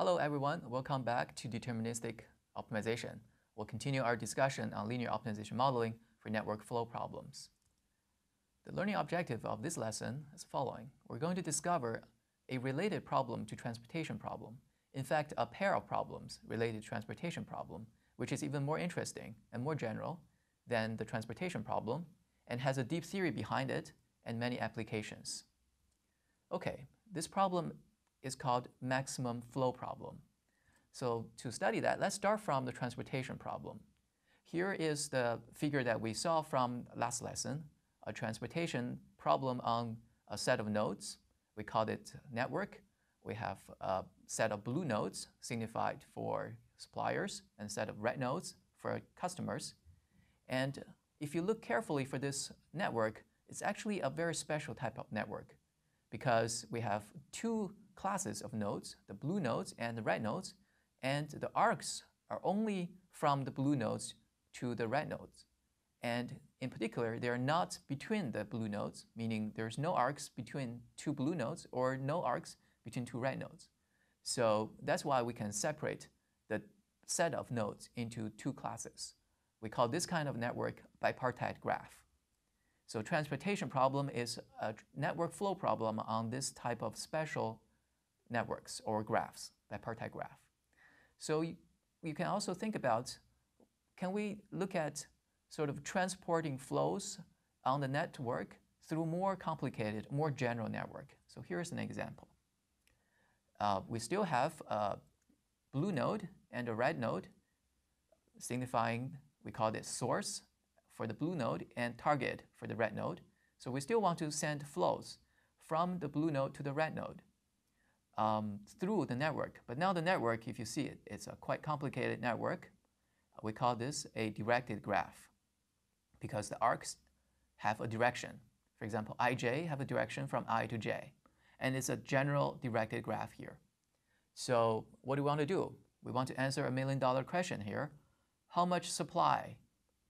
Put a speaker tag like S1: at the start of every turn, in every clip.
S1: Hello everyone, welcome back to deterministic optimization. We'll continue our discussion on linear optimization modeling for network flow problems. The learning objective of this lesson is the following. We're going to discover a related problem to transportation problem. In fact, a pair of problems related to transportation problem, which is even more interesting and more general than the transportation problem and has a deep theory behind it and many applications. Okay, this problem is called maximum flow problem. So to study that, let's start from the transportation problem. Here is the figure that we saw from last lesson, a transportation problem on a set of nodes. We called it network. We have a set of blue nodes signified for suppliers and a set of red nodes for customers. And if you look carefully for this network, it's actually a very special type of network because we have two classes of nodes, the blue nodes and the red nodes, and the arcs are only from the blue nodes to the red nodes. And in particular, they are not between the blue nodes, meaning there's no arcs between two blue nodes or no arcs between two red nodes. So that's why we can separate the set of nodes into two classes. We call this kind of network bipartite graph. So transportation problem is a network flow problem on this type of special networks or graphs, bipartite graph. So you can also think about, can we look at sort of transporting flows on the network through more complicated, more general network? So here's an example. We still have a blue node and a red node signifying, we call it source for the blue node and target for the red node. So we still want to send flows from the blue node to the red node through the network. But now the network, if you see it, it's a quite complicated network. We call this a directed graph because the arcs have a direction. For example, ij have a direction from I to j. And it's a general directed graph here. So what do we want to do? We want to answer $1 million question here. How much supply,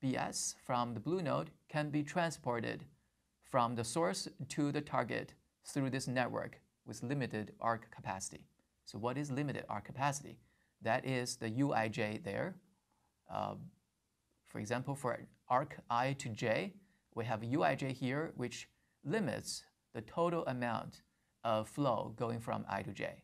S1: Bs, from the blue node can be transported from the source to the target through this network with limited arc capacity? So what is limited arc capacity? That is the uij there. For example, for arc I to j, we have uij here, which limits the total amount of flow going from I to j.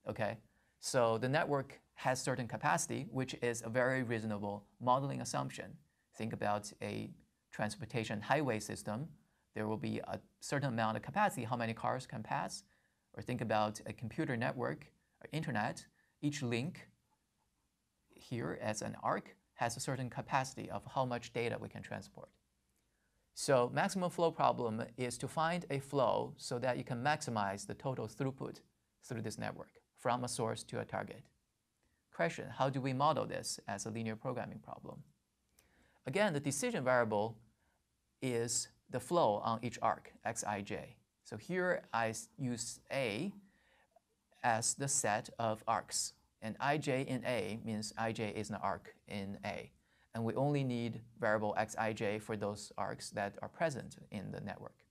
S1: Okay, so the network has certain capacity, which is a very reasonable modeling assumption. Think about a transportation highway system. There will be a certain amount of capacity, how many cars can pass. Or think about a computer network or internet. Each link here as an arc has a certain capacity of how much data we can transport. So maximum flow problem is to find a flow so that you can maximize the total throughput through this network from a source to a target. Question, how do we model this as a linear programming problem? Again, the decision variable is the flow on each arc, xij. So here I use A as the set of arcs. And ij in A means ij is an arc in A. And we only need variable xij for those arcs that are present in the network.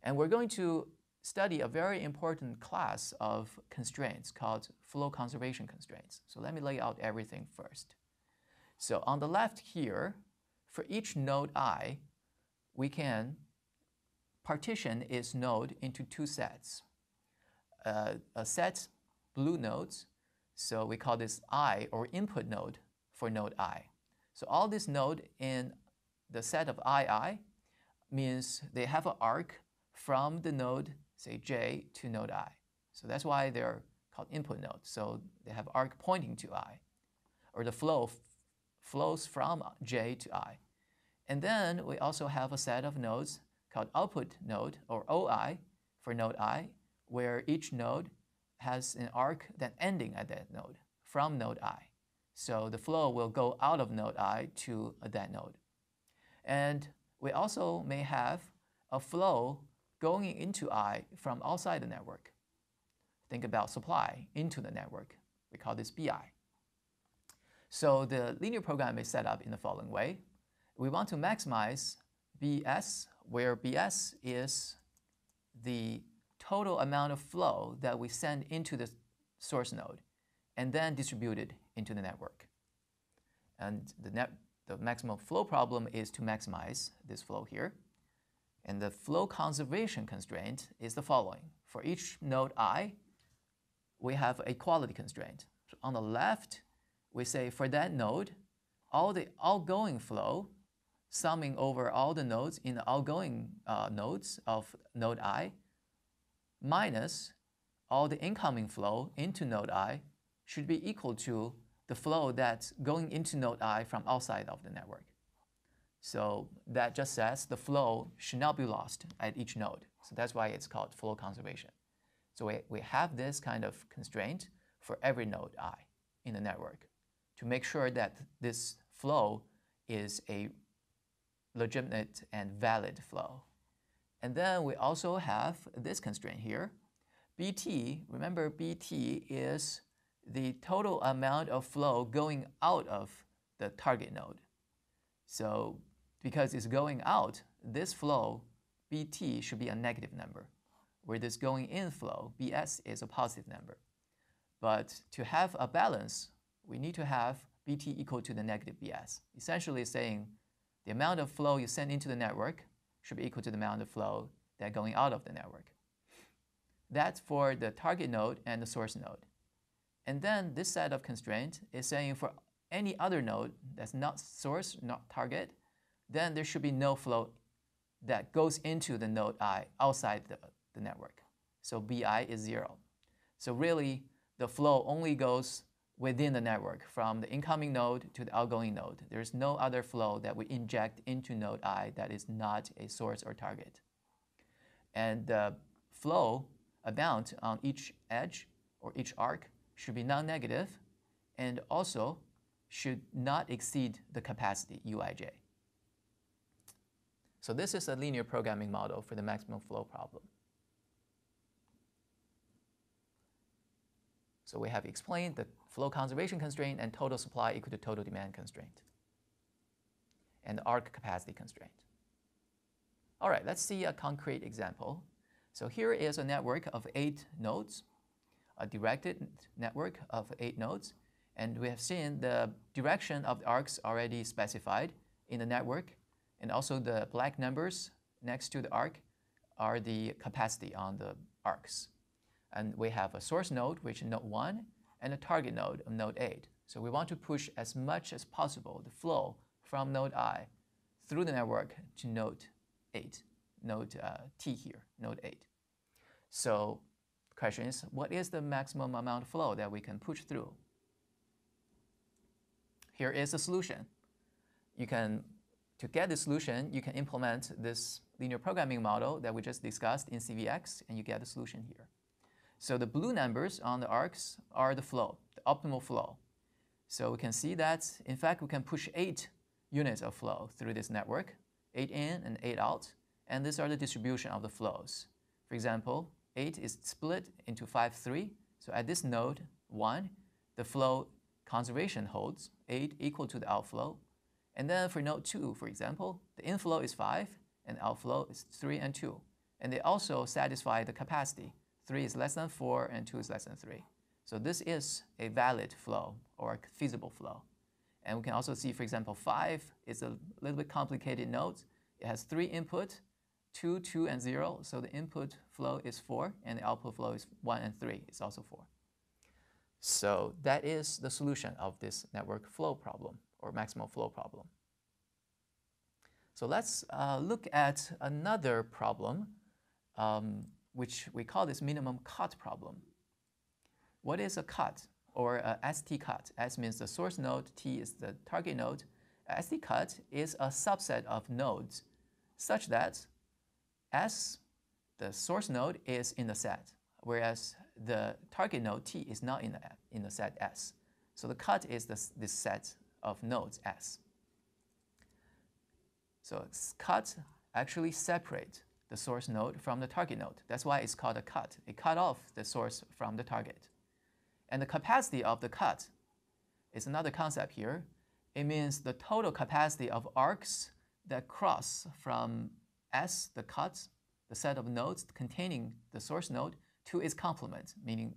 S1: And we're going to study a very important class of constraints called flow conservation constraints. So let me lay out everything first. So on the left here, for each node I, we can partition its node into two sets. A set blue nodes, so we call this I, or input node for node I. So all this node in the set of II means they have an arc from the node, say j, to node I. So that's why they're called input nodes. So they have arc pointing to I, or the flow flows from j to I. And then we also have a set of nodes called output node, or OI, for node I, where each node has an arc that ending at that node from node I. So the flow will go out of node I to that node. And we also may have a flow going into I from outside the network. Think about supply into the network. We call this BI. So the linear program is set up in the following way. We want to maximize Bs, where Bs is the total amount of flow that we send into the source node, and then distributed into the network. And the maximum flow problem is to maximize this flow here. And the flow conservation constraint is the following. For each node I, we have a quality constraint. So on the left, we say for that node, all the outgoing flow summing over all the nodes in the outgoing nodes of node I minus all the incoming flow into node I should be equal to the flow that's going into node I from outside of the network. So that just says the flow should not be lost at each node. So that's why it's called flow conservation. So we have this kind of constraint for every node I in the network to make sure that this flow is a legitimate and valid flow. And then we also have this constraint here. BT, remember BT is the total amount of flow going out of the target node. So because it's going out, this flow, BT, should be a negative number, where this going in flow, BS, is a positive number. But to have a balance, we need to have BT equal to the negative BS, essentially saying the amount of flow you send into the network should be equal to the amount of flow that's going out of the network. That's for the target node and the source node. And then this set of constraints is saying for any other node that's not source, not target, then there should be no flow that goes into the node I outside the network. So BI is 0. So really, the flow only goes within the network from the incoming node to the outgoing node. There's no other flow that we inject into node I that is not a source or target. And the flow amount on each edge or each arc should be non-negative and also should not exceed the capacity Uij. So this is a linear programming model for the maximum flow problem. So we have explained the flow conservation constraint and total supply equal to total demand constraint and the arc capacity constraint. All right, let's see a concrete example. So here is a network of 8 nodes, a directed network of 8 nodes, and we have seen the direction of the arcs already specified in the network, and also the black numbers next to the arc are the capacity on the arcs. And we have a source node, which is node 1, and a target node of node 8. So we want to push as much as possible the flow from node I through the network to node 8, node T here, node 8. So the question is, what is the maximum amount of flow that we can push through? Here is the solution. To get the solution, you can implement this linear programming model that we just discussed in CVX, and you get the solution here. So the blue numbers on the arcs are the flow, the optimal flow. So we can see that, in fact, we can push 8 units of flow through this network, 8 in and 8 out, and these are the distribution of the flows. For example, 8 is split into 5, 3. So at this node 1, the flow conservation holds 8 equal to the outflow. And then for node 2, for example, the inflow is 5 and outflow is 3 and 2. And they also satisfy the capacity. 3 is less than 4 and 2 is less than 3. So this is a valid flow or a feasible flow. And we can also see, for example, 5 is a little bit complicated node. It has 3 input, 2, 2, and 0. So the input flow is 4 and the output flow is 1 and 3. It's also 4. So that is the solution of this network flow problem or maximal flow problem. So let's look at another problem, which we call this minimum cut problem. What is a cut or a ST cut? S means the source node, T is the target node. A ST cut is a subset of nodes such that S, the source node, is in the set, whereas the target node T is not in the set S. So the cut is this set of nodes S. So cut actually separate the source node from the target node. That's why it's called a cut. It cut off the source from the target. And the capacity of the cut is another concept here. It means the total capacity of arcs that cross from S, the cut, the set of nodes containing the source node, to its complement, meaning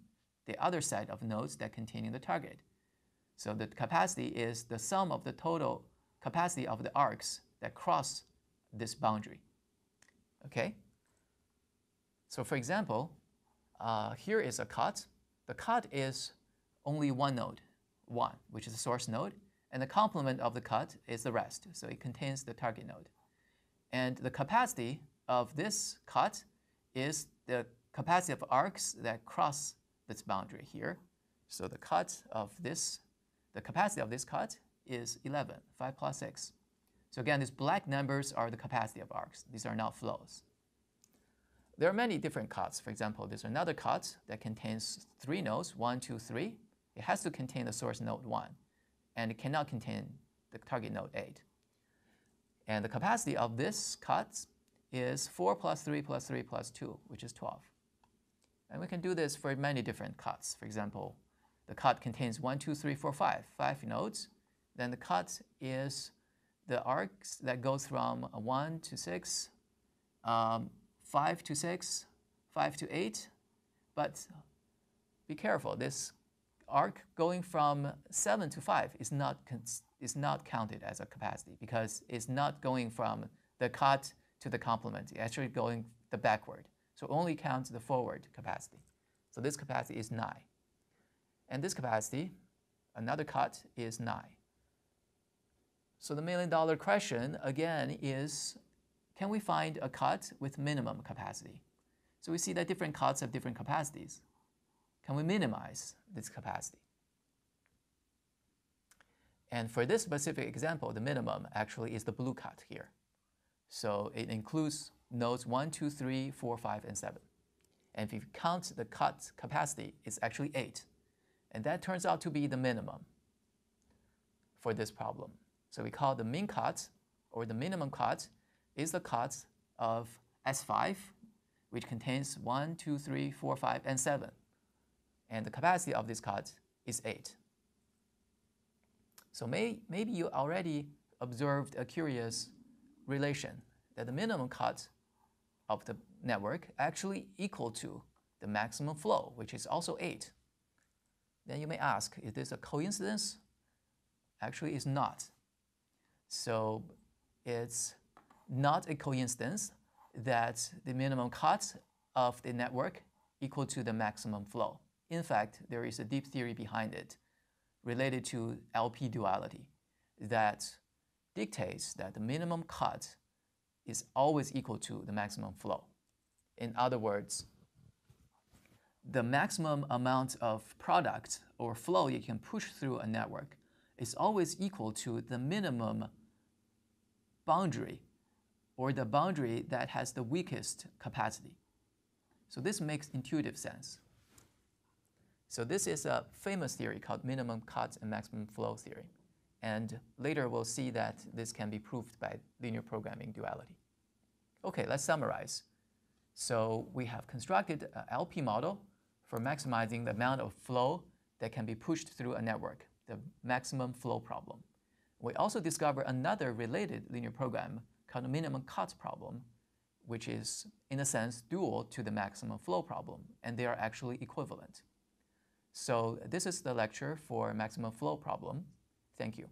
S1: the other set of nodes that containing the target. So the capacity is the sum of the total capacity of the arcs that cross this boundary. Okay? So for example, here is a cut. The cut is only one node, 1, which is the source node, and the complement of the cut is the rest, so it contains the target node. And the capacity of this cut is the capacity of arcs that cross this boundary here. So the capacity of this cut is 11, 5 plus 6. So again, these black numbers are the capacity of arcs. These are not flows. There are many different cuts. For example, there's another cut that contains 3 nodes, 1, 2, 3. It has to contain the source node 1, and it cannot contain the target node 8. And the capacity of this cut is 4 plus 3 plus 3 plus 2, which is 12. And we can do this for many different cuts. For example, the cut contains 1, 2, 3, 4, 5 nodes. Then the cut is the arcs that goes from 1 to 6, 5 to 6, 5 to 8. But be careful, this arc going from 7 to 5 is not counted as a capacity because it's not going from the cut to the complement. It's actually going the backward. So only counts the forward capacity. So this capacity is 9. And this capacity, another cut, is 9. So the million-dollar question, again, is can we find a cut with minimum capacity? So we see that different cuts have different capacities. Can we minimize this capacity? And for this specific example, the minimum actually is the blue cut here. So it includes nodes 1, 2, 3, 4, 5, and 7. And if you count the cut capacity, it's actually 8. And that turns out to be the minimum for this problem. So we call the min cut, or the minimum cut, is the cut of S5, which contains 1, 2, 3, 4, 5, and 7. And the capacity of this cut is 8. So maybe you already observed a curious relation that the minimum cut of the network actually equal to the maximum flow, which is also 8. Then you may ask, is this a coincidence? Actually, it's not. So it's not a coincidence that the minimum cut of the network equal to the maximum flow. In fact, there is a deep theory behind it related to LP duality that dictates that the minimum cut is always equal to the maximum flow. In other words, the maximum amount of product or flow you can push through a network is always equal to the minimum boundary or the boundary that has the weakest capacity. So this makes intuitive sense. So this is a famous theory called minimum cut and maximum flow theory. And later we'll see that this can be proved by linear programming duality. Okay, let's summarize. So we have constructed an LP model for maximizing the amount of flow that can be pushed through a network, the maximum flow problem. We also discovered another related linear program called the minimum cut problem, which is, in a sense, dual to the maximum flow problem, and they are actually equivalent. So this is the lecture for maximum flow problem. Thank you.